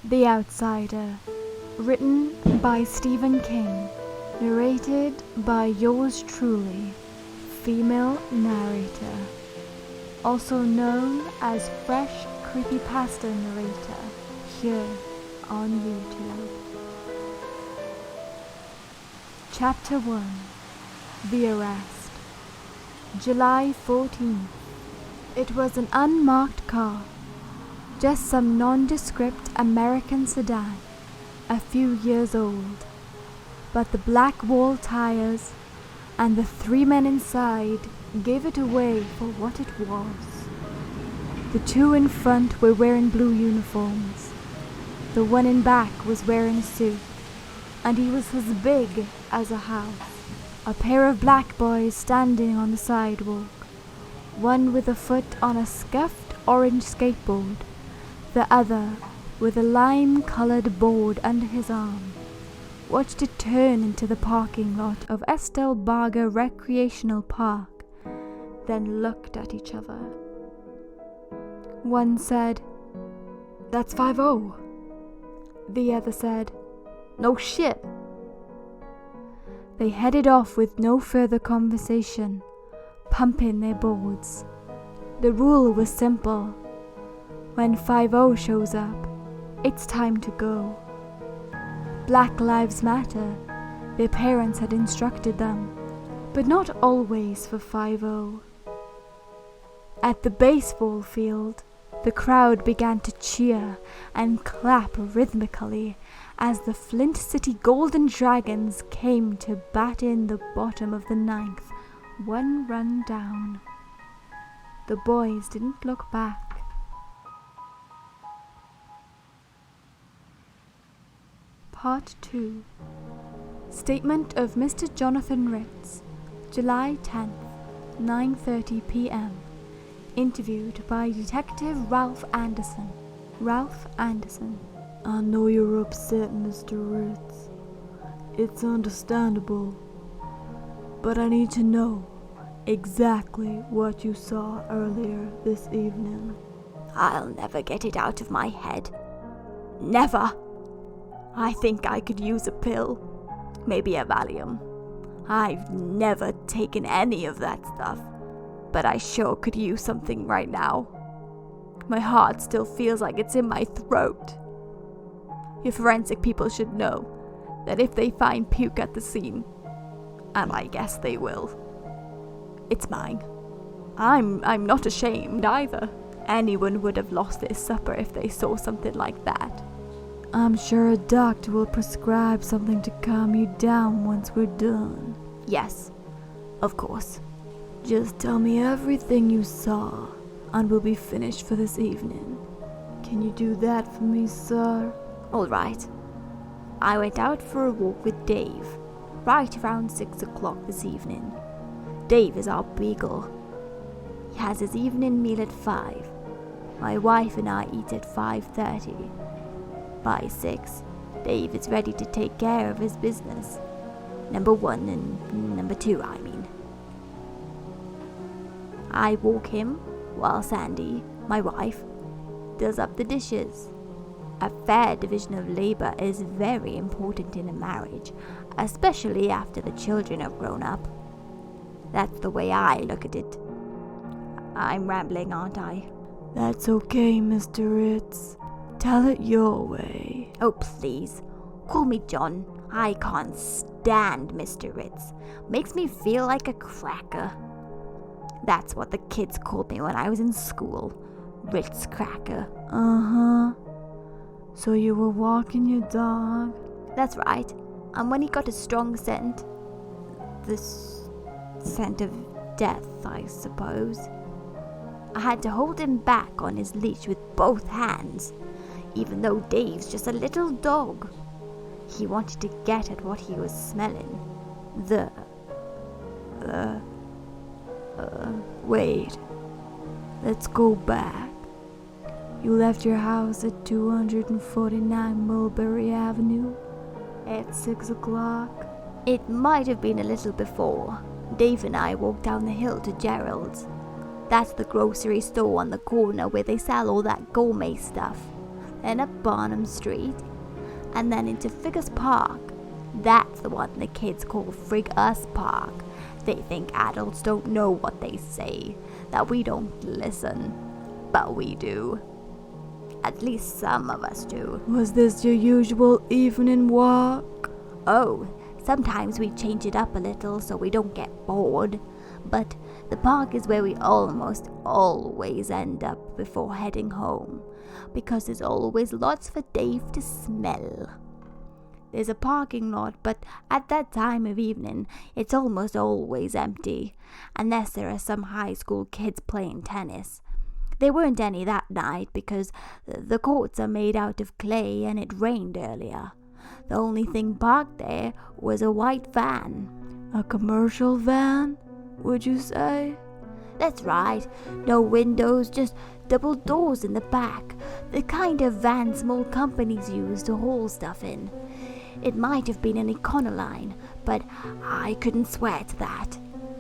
The Outsider, written by Stephen King, narrated by yours truly, female narrator, also known as Fresh Creepypasta Narrator, here on YouTube. Chapter 1. The Arrest. July 14th. It was an unmarked car. Just some nondescript American sedan, a few years old. But the black wall tires and the 3 men inside gave it away for what it was. The 2 in front were wearing blue uniforms. The 1 in back was wearing a suit, and he was as big as a house. A pair of black boys standing on the sidewalk, one with a foot on a scuffed orange skateboard, the other with a lime-colored board under his arm, watched it turn into the parking lot of Estelle Barger Recreational Park, then looked at each other. One said, "That's 5-0. The other said, "No shit." They headed off with no further conversation, pumping their boards. The rule was simple. When 5-0 shows up, it's time to go. Black Lives Matter, their parents had instructed them, but not always for 5-0. At the baseball field, the crowd began to cheer and clap rhythmically as the Flint City Golden Dragons came to bat in the bottom of the 9th, 1 run down. The boys didn't look back. Part 2. Statement of Mr. Jonathan Ritz, July 10th, 9:30 p.m. Interviewed by Detective Ralph Anderson. Ralph Anderson. I know you're upset, Mr. Ritz. It's understandable. But I need to know exactly what you saw earlier this evening. I'll never get it out of my head. Never! I think I could use a pill. Maybe a Valium. I've never taken any of that stuff. But I sure could use something right now. My heart still feels like it's in my throat. Your forensic people should know that if they find puke at the scene, and I guess they will, it's mine. I'm not ashamed either. Anyone would have lost their supper if they saw something like that. I'm sure a doctor will prescribe something to calm you down once we're done. Yes, of course. Just tell me everything you saw, and we'll be finished for this evening. Can you do that for me, sir? All right. I went out for a walk with Dave, right around 6 o'clock this evening. Dave is our beagle. He has his evening meal at 5. My wife and I eat at 5:30. By 6, Dave is ready to take care of his business. Number 1 and number 2, I mean. I walk him while Sandy, my wife, does up the dishes. A fair division of labor is very important in a marriage, especially after the children have grown up. That's the way I look at it. I'm rambling, aren't I? That's okay, Mr. Ritz. Tell it your way. Oh, please. Call me John. I can't stand Mr. Ritz. Makes me feel like a cracker. That's what the kids called me when I was in school. Ritz cracker. Uh-huh. So you were walking your dog? That's right. And when he got a strong scent, this scent of death, I suppose, I had to hold him back on his leash with both hands. Even though Dave's just a little dog, he wanted to get at what he was smelling. Wait. Let's go back. You left your house at 249 Mulberry Avenue at 6 o'clock? It might have been a little before. Dave and I walked down the hill to Gerald's. That's the grocery store on the corner where they sell all that gourmet stuff. and up Barnum Street, and then into Figures Park. That's the one the kids call Frig Us Park. They think adults don't know what they say, that we don't listen, but we do. At least some of us do. Was this your usual evening walk? Oh, sometimes we change it up a little so we don't get bored, but the park is where we almost always end up before heading home, because there's always lots for Dave to smell. There's a parking lot, but at that time of evening, it's almost always empty, unless there are some high school kids playing tennis. There weren't any that night because the courts are made out of clay and it rained earlier. The only thing parked there was a white van. A commercial van, would you say? That's right. No windows, just double doors in the back. The kind of van small companies use to haul stuff in. It might have been an Econoline, but I couldn't swear to that.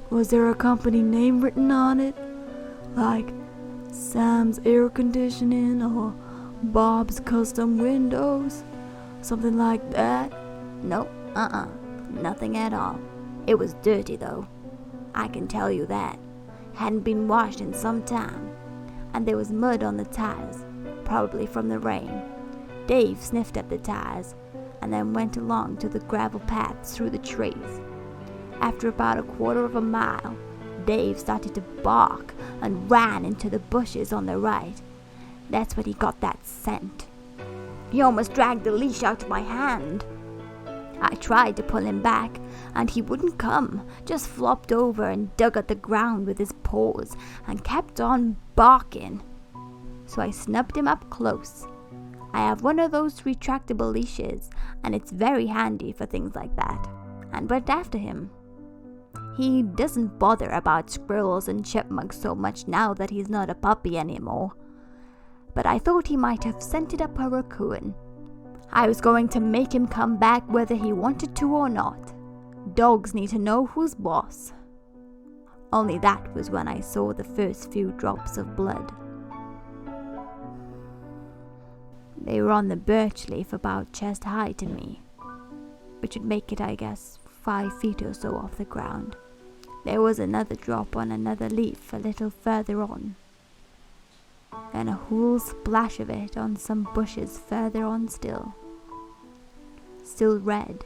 Was there a company name written on it? Like Sam's Air Conditioning or Bob's Custom Windows? Something like that? No, nothing at all. It was dirty though. I can tell you that. Hadn't been washed in some time. And there was mud on the tires, probably from the rain. Dave sniffed at the tires and then went along to the gravel paths through the trees. After about a quarter of a mile, Dave started to bark and ran into the bushes on the right. That's when he got that scent. He almost dragged the leash out of my hand. I tried to pull him back, and he wouldn't come, just flopped over and dug at the ground with his paws and kept on barking. So I snubbed him up close. I have one of those retractable leashes, and it's very handy for things like that, and went after him. He doesn't bother about squirrels and chipmunks so much now that he's not a puppy anymore. But I thought he might have scented up a raccoon. I was going to make him come back whether he wanted to or not. Dogs need to know who's boss. Only that was when I saw the first few drops of blood. They were on the birch leaf about chest high to me, which would make it, I guess, 5 feet or so off the ground. There was another drop on another leaf a little further on, and a whole splash of it on some bushes further on still red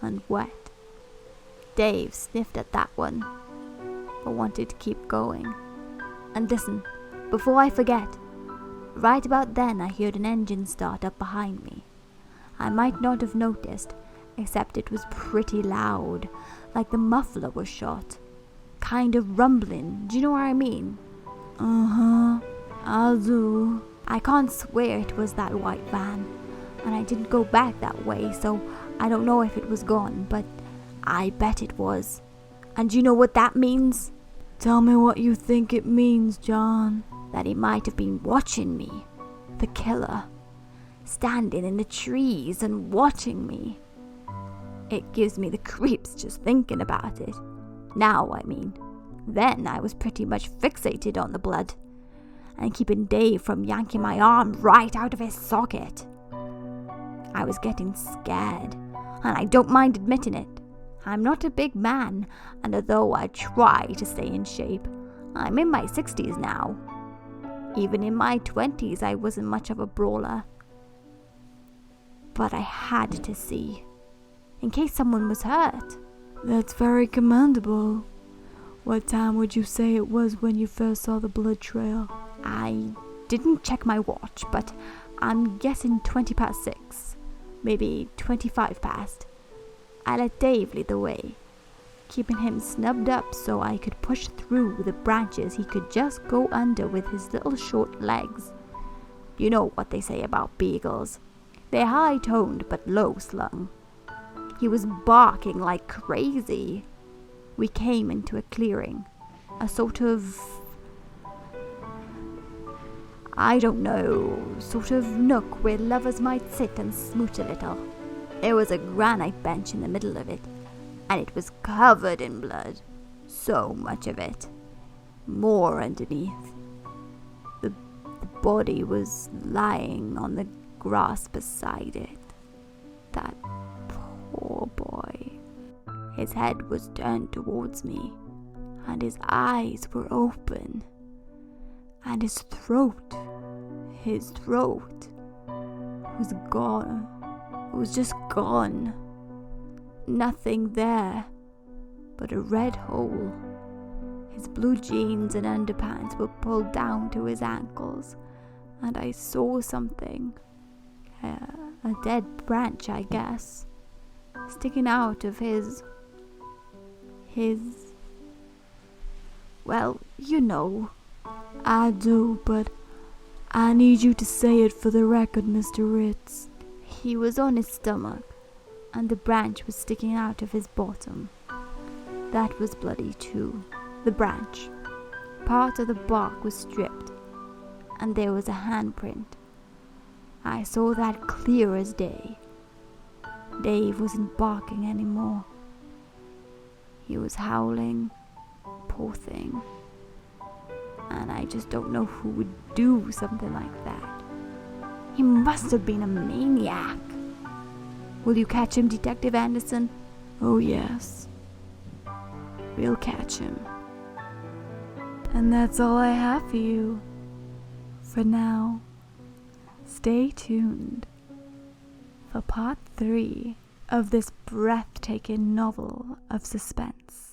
and wet. Dave sniffed at that one, but wanted to keep going. And listen, before I forget, right about then I heard an engine start up behind me. I might not have noticed, except it was pretty loud, like the muffler was shot. Kind of rumbling, do you know what I mean? I do. I can't swear it was that white van, and I didn't go back that way, so I don't know if it was gone, but I bet it was. And do you know what that means? Tell me what you think it means, John. That he might have been watching me, the killer, standing in the trees and watching me. It gives me the creeps just thinking about it. Now, I mean. Then I was pretty much fixated on the blood, and keeping Dave from yanking my arm right out of his socket. I was getting scared, and I don't mind admitting it. I'm not a big man, and although I try to stay in shape, I'm in my 60s now. Even in my 20s, I wasn't much of a brawler. But I had to see, in case someone was hurt. That's very commendable. What time would you say it was when you first saw the blood trail? I didn't check my watch, but I'm guessing 20 past 6. Maybe 25 past. I let Dave lead the way, keeping him snubbed up so I could push through the branches he could just go under with his little short legs. You know what they say about beagles. They're high-toned but low-slung. He was barking like crazy. We came into a clearing, a sort of, I don't know, sort of nook where lovers might sit and smooch a little. There was a granite bench in the middle of it, and it was covered in blood. So much of it. More underneath. The body was lying on the grass beside it. That poor boy. His head was turned towards me, and his eyes were open. And his throat was gone. It was just gone. Nothing there but a red hole. His blue jeans and underpants were pulled down to his ankles, and I saw something, a dead branch, I guess, sticking out of his, well, you know. I do, but I need you to say it for the record, Mr. Ritz. He was on his stomach, and the branch was sticking out of his bottom. That was bloody too. The branch. Part of the bark was stripped, and there was a handprint. I saw that clear as day. Dave wasn't barking anymore. He was howling, poor thing. And I just don't know who would do something like that. He must have been a maniac. Will you catch him, Detective Anderson? Oh yes, We'll catch him. and that's all I have for you. For now, stay tuned for part 3 of this breathtaking novel of suspense.